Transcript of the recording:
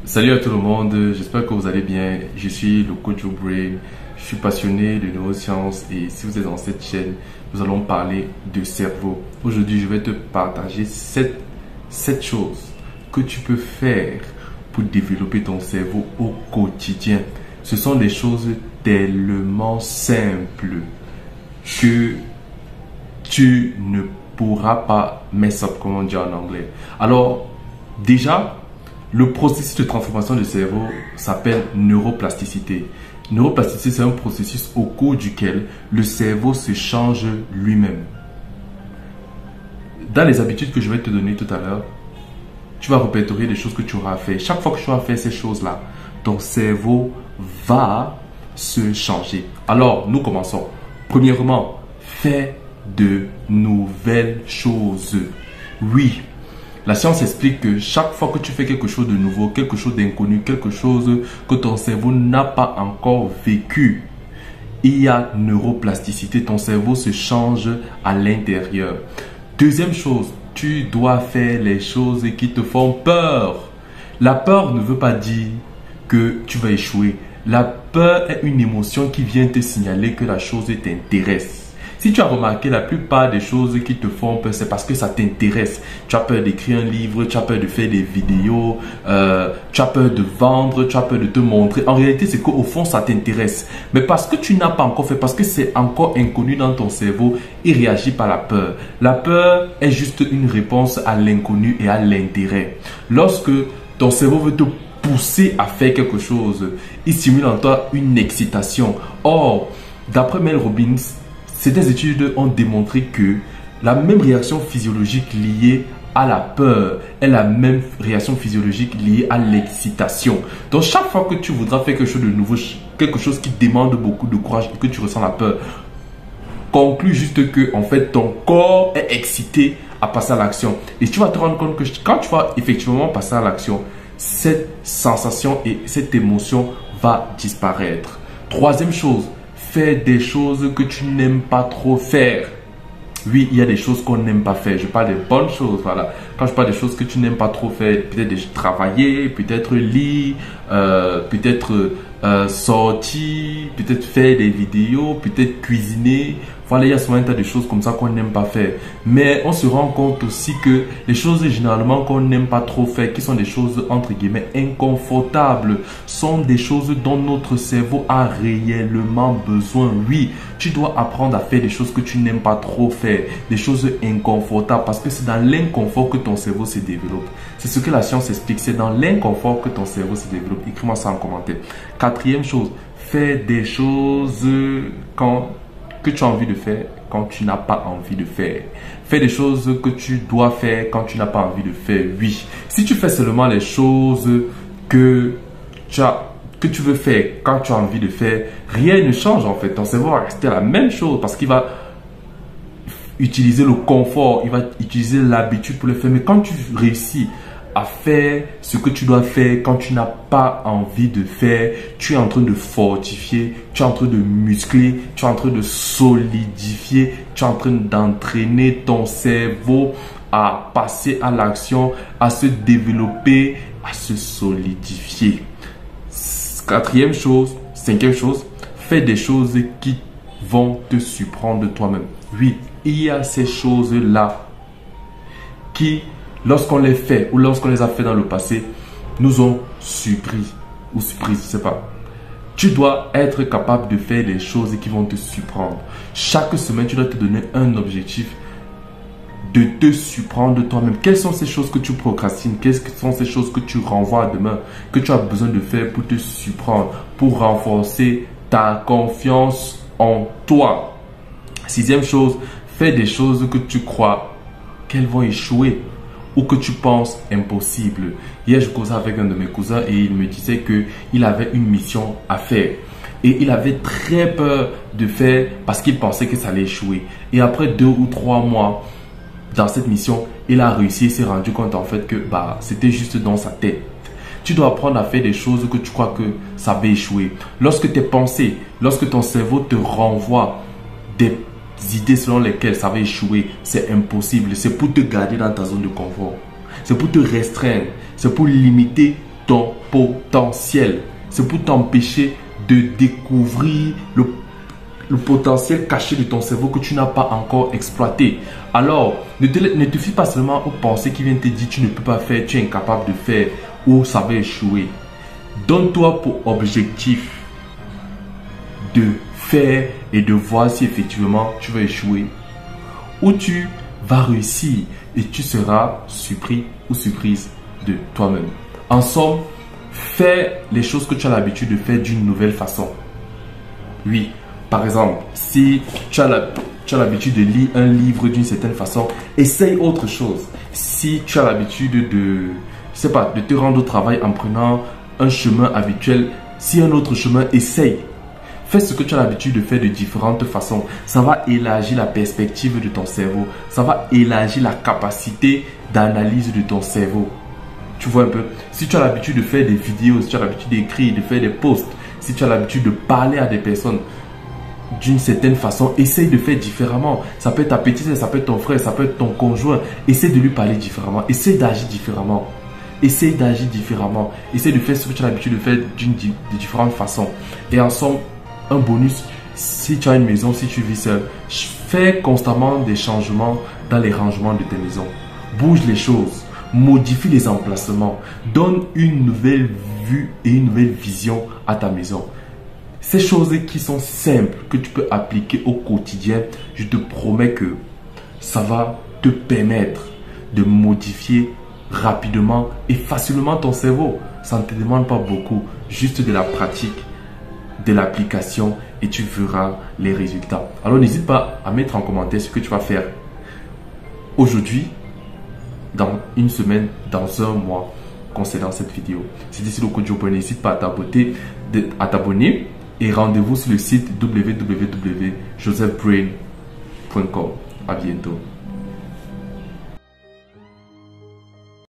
Salut à tout le monde, j'espère que vous allez bien. Je suis le coach Brain, je suis passionné de neurosciences et si vous êtes dans cette chaîne, nous allons parler de cerveau. Aujourd'hui, je vais te partager 7 choses que tu peux faire pour développer ton cerveau au quotidien. Ce sont des choses tellement simples que tu ne pourras pas mess up, comme on dit en anglais. Alors, déjà, le processus de transformation du cerveau s'appelle neuroplasticité. Neuroplasticité, c'est un processus au cours duquel le cerveau se change lui-même. Dans les habitudes que je vais te donner tout à l'heure, tu vas répertorier les choses que tu auras fait. Chaque fois que tu auras fait ces choses-là, ton cerveau va se changer. Alors, nous commençons. Premièrement, fais de nouvelles choses. Oui. La science explique que chaque fois que tu fais quelque chose de nouveau, quelque chose d'inconnu, quelque chose que ton cerveau n'a pas encore vécu, il y a neuroplasticité. Ton cerveau se change à l'intérieur. Deuxième chose, tu dois faire les choses qui te font peur. La peur ne veut pas dire que tu vas échouer. La peur est une émotion qui vient te signaler que la chose t'intéresse. Si tu as remarqué, la plupart des choses qui te font peur, c'est parce que ça t'intéresse. Tu as peur d'écrire un livre, tu as peur de faire des vidéos, tu as peur de vendre, tu as peur de te montrer. En réalité, c'est qu'au fond, ça t'intéresse. Mais parce que tu n'as pas encore fait, parce que c'est encore inconnu dans ton cerveau, il réagit par la peur. La peur est juste une réponse à l'inconnu et à l'intérêt. Lorsque ton cerveau veut te pousser à faire quelque chose, il stimule en toi une excitation. Or, d'après Mel Robbins, certaines études ont démontré que la même réaction physiologique liée à la peur est la même réaction physiologique liée à l'excitation. Donc chaque fois que tu voudras faire quelque chose de nouveau, quelque chose qui demande beaucoup de courage et que tu ressens la peur, conclue juste que en fait ton corps est excité à passer à l'action. Et tu vas te rendre compte que quand tu vas effectivement passer à l'action, cette sensation et cette émotion va disparaître. Troisième chose, fais des choses que tu n'aimes pas trop faire. Oui, il y a des choses qu'on n'aime pas faire. Je parle des bonnes choses, voilà. Quand je parle des choses que tu n'aimes pas trop faire, peut-être travailler, peut-être lire, peut-être sortir, peut-être faire des vidéos, peut-être cuisiner. Voilà, il y a souvent un tas de choses comme ça qu'on n'aime pas faire. Mais on se rend compte aussi que les choses généralement qu'on n'aime pas trop faire, qui sont des choses entre guillemets inconfortables, sont des choses dont notre cerveau a réellement besoin. Oui, tu dois apprendre à faire des choses que tu n'aimes pas trop faire, des choses inconfortables, parce que c'est dans l'inconfort que ton cerveau se développe. C'est ce que la science explique, c'est dans l'inconfort que ton cerveau se développe. Écris-moi ça en commentaire. Quatrième chose, fais des choses que tu as envie de faire quand tu n'as pas envie de faire. Fais des choses que tu dois faire quand tu n'as pas envie de faire. Oui. Si tu fais seulement les choses que tu veux faire quand tu as envie de faire, rien ne change en fait. Ton cerveau va rester la même chose parce qu'il va utiliser le confort, il va utiliser l'habitude pour le faire. Mais quand tu réussis à faire ce que tu dois faire quand tu n'as pas envie de faire, tu es en train de fortifier, tu es en train de muscler, tu es en train de solidifier, tu es en train d'entraîner ton cerveau à passer à l'action, à se développer, à se solidifier. Quatrième chose, cinquième chose, fais des choses qui vont te surprendre toi-même. Oui, il y a ces choses-là qui, lorsqu'on les fait ou lorsqu'on les a fait dans le passé, nous ont surpris ou surprise, je ne sais pas. Tu dois être capable de faire des choses qui vont te surprendre. Chaque semaine, tu dois te donner un objectif de te surprendre toi-même. Quelles sont ces choses que tu procrastines? Quelles sont ces choses que tu renvoies à demain, que tu as besoin de faire pour te surprendre, pour renforcer ta confiance en toi? Sixième chose, fais des choses que tu crois qu'elles vont échouer ou que tu penses impossible. Hier, je causais avec un de mes cousins et il me disait qu'il avait une mission à faire. Et il avait très peur de faire parce qu'il pensait que ça allait échouer. Et après 2 ou 3 mois dans cette mission, il a réussi et s'est rendu compte en fait que c'était juste dans sa tête. Tu dois apprendre à faire des choses que tu crois que ça va échouer. Lorsque tes pensées, lorsque ton cerveau te renvoie des idées selon lesquelles ça va échouer, c'est impossible. C'est pour te garder dans ta zone de confort. C'est pour te restreindre. C'est pour limiter ton potentiel. C'est pour t'empêcher de découvrir le potentiel caché de ton cerveau que tu n'as pas encore exploité. Alors, ne te fie pas seulement aux pensées qui viennent te dire tu ne peux pas faire, tu es incapable de faire ou ça va échouer. Donne-toi pour objectif de faire et de voir si effectivement tu vas échouer ou tu vas réussir et tu seras surpris ou surprise de toi-même. En somme, fais les choses que tu as l'habitude de faire d'une nouvelle façon. Oui, par exemple, si tu as l'habitude de lire un livre d'une certaine façon, essaye autre chose. Si tu as l'habitude de te rendre au travail en prenant un chemin habituel, si un autre chemin, essaye. Fais ce que tu as l'habitude de faire de différentes façons. Ça va élargir la perspective de ton cerveau. Ça va élargir la capacité d'analyse de ton cerveau. Tu vois un peu? Si tu as l'habitude de faire des vidéos, si tu as l'habitude d'écrire, de faire des posts, si tu as l'habitude de parler à des personnes d'une certaine façon, essaye de faire différemment. Ça peut être ta petite sœur, ça peut être ton frère, ça peut être ton conjoint. Essaye de lui parler différemment. Essaye d'agir différemment. Essaye d'agir différemment. Essaye de faire ce que tu as l'habitude de faire de différentes façons. Et en somme, un bonus, si tu as une maison, si tu vis seul, fais constamment des changements dans les rangements de tes maisons. Bouge les choses, modifie les emplacements, donne une nouvelle vue et une nouvelle vision à ta maison. Ces choses qui sont simples, que tu peux appliquer au quotidien, je te promets que ça va te permettre de modifier rapidement et facilement ton cerveau. Ça ne te demande pas beaucoup, juste de la pratique, de l'application et tu verras les résultats. Alors n'hésite pas à mettre en commentaire ce que tu vas faire aujourd'hui, dans une semaine, dans un mois concernant cette vidéo. C'était ici le coach Joe. N'hésite pas à t'abonner et rendez-vous sur le site www.josephbrain.com. À bientôt.